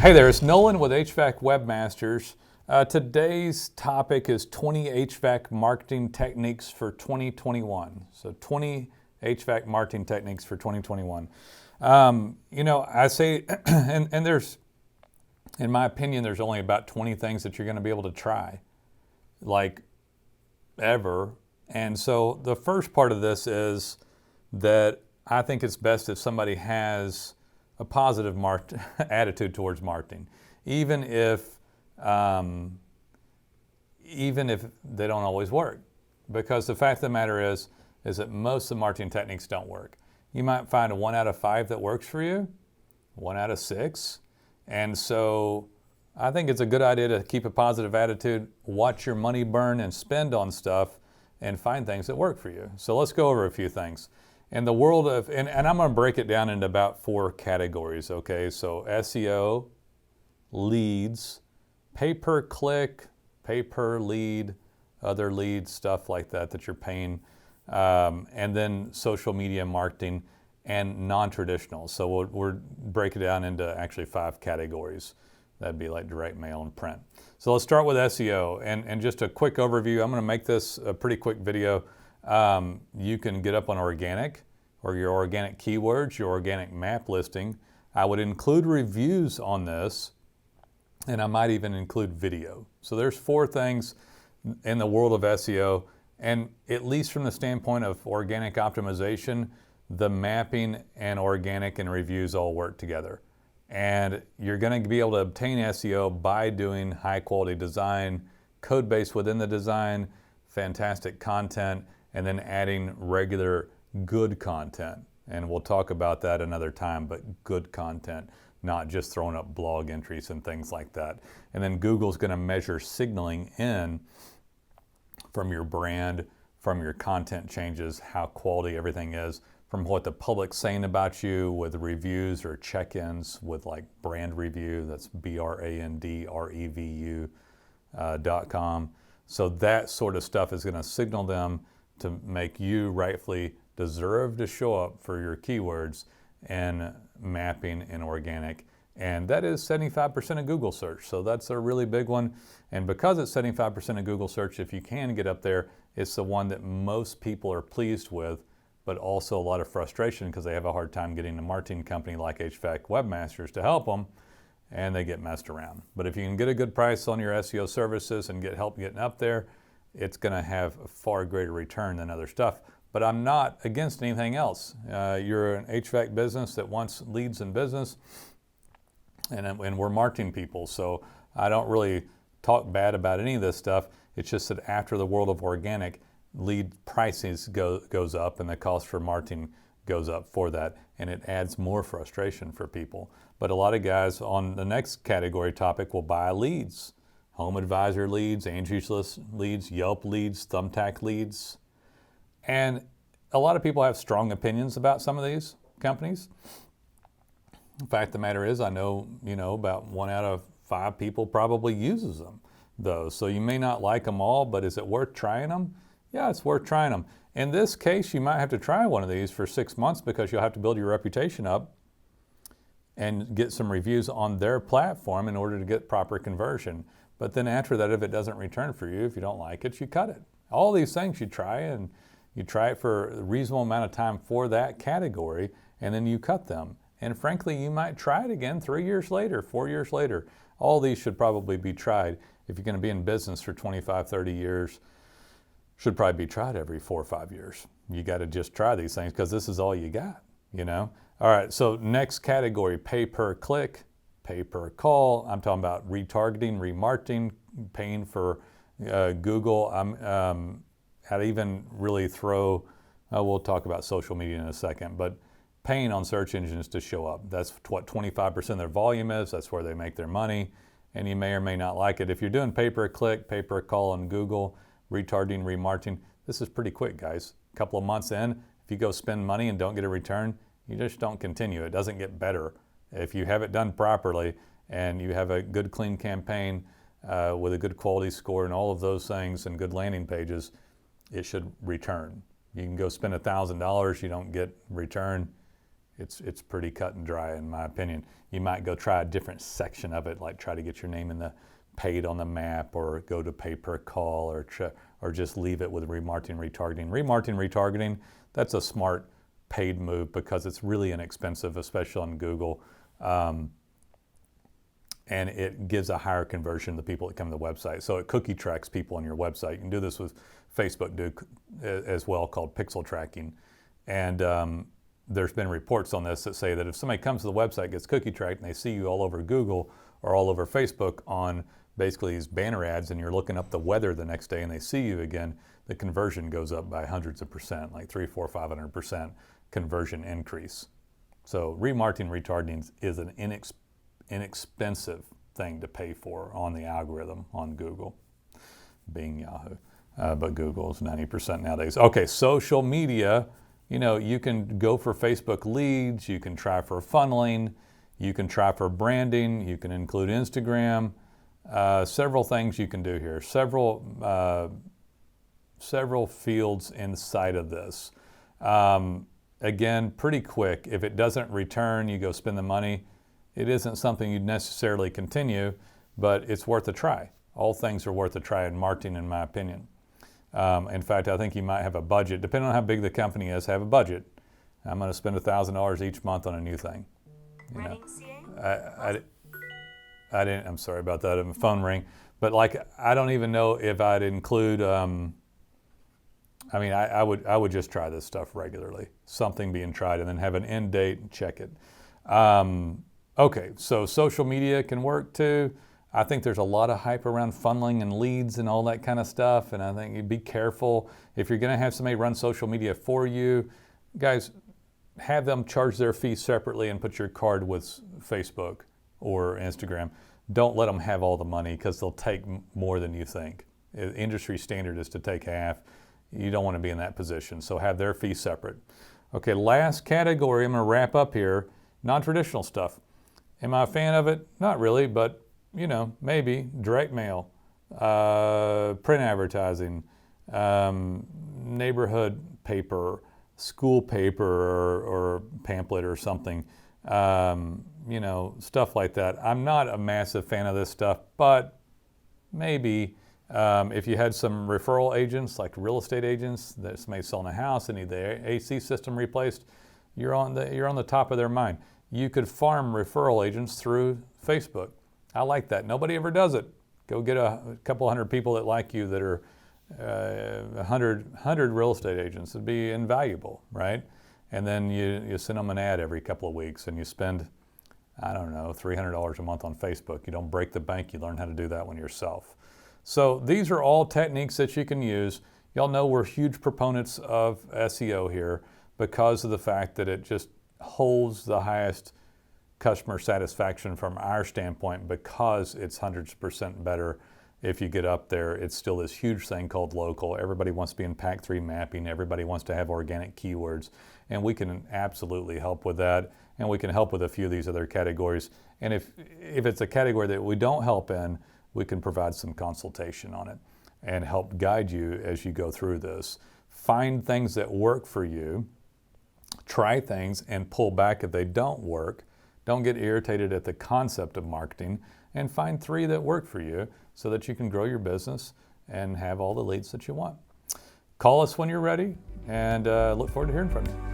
Hey there, it's Nolan with HVAC Webmasters. Today's topic is 20 HVAC marketing techniques for 2021. So 20 HVAC marketing techniques for 2021. I say, and there's, in my opinion, there's only about 20 things that you're going to be able to try, like ever. And so the first part of this is that I think it's best if somebody has a positive attitude towards marketing, even if they don't always work. Because the fact of the matter is that most of the marketing techniques don't work. You might find a 1 out of 5 that works for you, 1 out of 6. And so I think it's a good idea to keep a positive attitude, watch your money burn and spend on stuff, and find things that work for you. So let's go over a few things. In the world of, and I'm going to break it down into about 4 categories, okay? So SEO, leads, pay-per-click, pay-per-lead, other leads, stuff like that you're paying, and then social media marketing and non-traditional. So we'll break it down into actually 5 categories. That'd be like direct mail and print. So let's start with SEO, and just a quick overview. I'm going to make this a pretty quick video. You can get up on organic or your organic keywords, your organic map listing. I would include reviews on this, and I might even include video. So there's 4 things in the world of SEO, and at least from the standpoint of organic optimization, the mapping and organic and reviews all work together. And you're going to be able to obtain SEO by doing high quality design, code base within the design, fantastic content, and then adding regular good content. And we'll talk about that another time, but good content, not just throwing up blog entries and things like that. And then Google's going to measure signaling in from your brand, from your content changes, how quality everything is, from what the public's saying about you with reviews or check-ins with like brand review, that's brandrevu.com. So that sort of stuff is going to signal them to make you rightfully deserve to show up for your keywords and mapping and organic. And that is 75% of Google search. So that's a really big one. And because it's 75% of Google search, if you can get up there, it's the one that most people are pleased with, but also a lot of frustration because they have a hard time getting a marketing company like HVAC Webmasters to help them, and they get messed around. But if you can get a good price on your SEO services and get help getting up there, it's going to have a far greater return than other stuff. But I'm not against anything else. You're an HVAC business that wants leads in business, and we're marketing people, so I don't really talk bad about any of this stuff. It's just that after the world of organic, lead prices goes up and the cost for marketing goes up for that, and it adds more frustration for people. But a lot of guys on the next category topic will buy leads. Home Advisor leads, Angie's List leads, Yelp leads, Thumbtack leads. And a lot of people have strong opinions about some of these companies. The fact of the matter is, I know, about 1 out of 5 people probably uses them, though. So you may not like them all, but is it worth trying them? Yeah, it's worth trying them. In this case, you might have to try one of these for 6 months because you'll have to build your reputation up and get some reviews on their platform in order to get proper conversion. But then after that, if it doesn't return for you, if you don't like it, you cut it. All these things you try, and you try it for a reasonable amount of time for that category, and then you cut them. And frankly, you might try it again 3 years later, 4 years later. All these should probably be tried. If you're going to be in business for 25, 30 years, should probably be tried every 4 or 5 years. You got to just try these things because this is all you got, All right, so next category, pay-per-click, pay-per-call. I'm talking about retargeting, remarketing, paying for Google. I'd even really throw, we'll talk about social media in a second, but paying on search engines to show up. That's what 25% of their volume is. That's where they make their money, and you may or may not like it. If you're doing pay-per-click, pay-per-call on Google, retargeting, remarketing, this is pretty quick, guys. A couple of months in, if you go spend money and don't get a return, you just don't continue. It doesn't get better. If you have it done properly and you have a good, clean campaign with a good quality score and all of those things and good landing pages, it should return. You can go spend $1,000, you don't get return, It's pretty cut and dry in my opinion. You might go try a different section of it, like try to get your name in the paid on the map, or go to pay per call, or just leave it with remarketing, retargeting. Remarketing, retargeting, that's a smart paid move because it's really inexpensive, especially on Google. And it gives a higher conversion to the people that come to the website. So it cookie tracks people on your website. You can do this with Facebook as well, called pixel tracking. And there's been reports on this that say that if somebody comes to the website, gets cookie tracked, and they see you all over Google or all over Facebook on basically these banner ads, and you're looking up the weather the next day and they see you again, the conversion goes up by hundreds of percent, like 300, 400, 500% conversion increase. So remarketing, retargeting is an inexpensive thing to pay for on the algorithm on Google, being Yahoo. But Google is 90% nowadays. Okay, social media, you can go for Facebook leads, you can try for funneling, you can try for branding, you can include Instagram, several things you can do here, several fields inside of this. Again, pretty quick. If it doesn't return, you go spend the money. It isn't something you'd necessarily continue, but it's worth a try. All things are worth a try in marketing, in my opinion. In fact, I think you might have a budget. Depending on how big the company is, have a budget. I'm going to spend $1,000 each month on a new thing. I didn't. I'm sorry about that. A phone ring, but I don't even know if I'd include. I would just try this stuff regularly. Something being tried, and then have an end date and check it. Okay, so social media can work too. I think there's a lot of hype around funneling and leads and all that kind of stuff, and I think you'd be careful. If you're gonna have somebody run social media for you, guys, have them charge their fee separately and put your card with Facebook or Instagram. Don't let them have all the money, because they'll take more than you think. Industry standard is to take half. You don't want to be in that position, so have their fee separate. Okay, last category, I'm gonna wrap up here, non-traditional stuff. Am I a fan of it? Not really, but maybe. Direct mail, print advertising, neighborhood paper, school paper or pamphlet or something, stuff like that. I'm not a massive fan of this stuff, but maybe if you had some referral agents, like real estate agents, that somebody selling a house and need the AC system replaced, you're on the top of their mind. You could farm referral agents through Facebook. I like that. Nobody ever does it. Go get a couple hundred people that like you that are 100 real estate agents. It'd be invaluable, right? And then you send them an ad every couple of weeks, and you spend, I don't know, $300 a month on Facebook. You don't break the bank. You learn how to do that one yourself. So these are all techniques that you can use. Y'all know we're huge proponents of SEO here because of the fact that it just holds the highest customer satisfaction from our standpoint, because it's hundreds of percent better if you get up there. It's still this huge thing called local. Everybody wants to be in Pack 3 mapping. Everybody wants to have organic keywords, and we can absolutely help with that, and we can help with a few of these other categories. And if it's a category that we don't help in, we can provide some consultation on it and help guide you as you go through this. Find things that work for you, try things and pull back if they don't work. Don't get irritated at the concept of marketing, and find 3 that work for you so that you can grow your business and have all the leads that you want. Call us when you're ready, and look forward to hearing from you.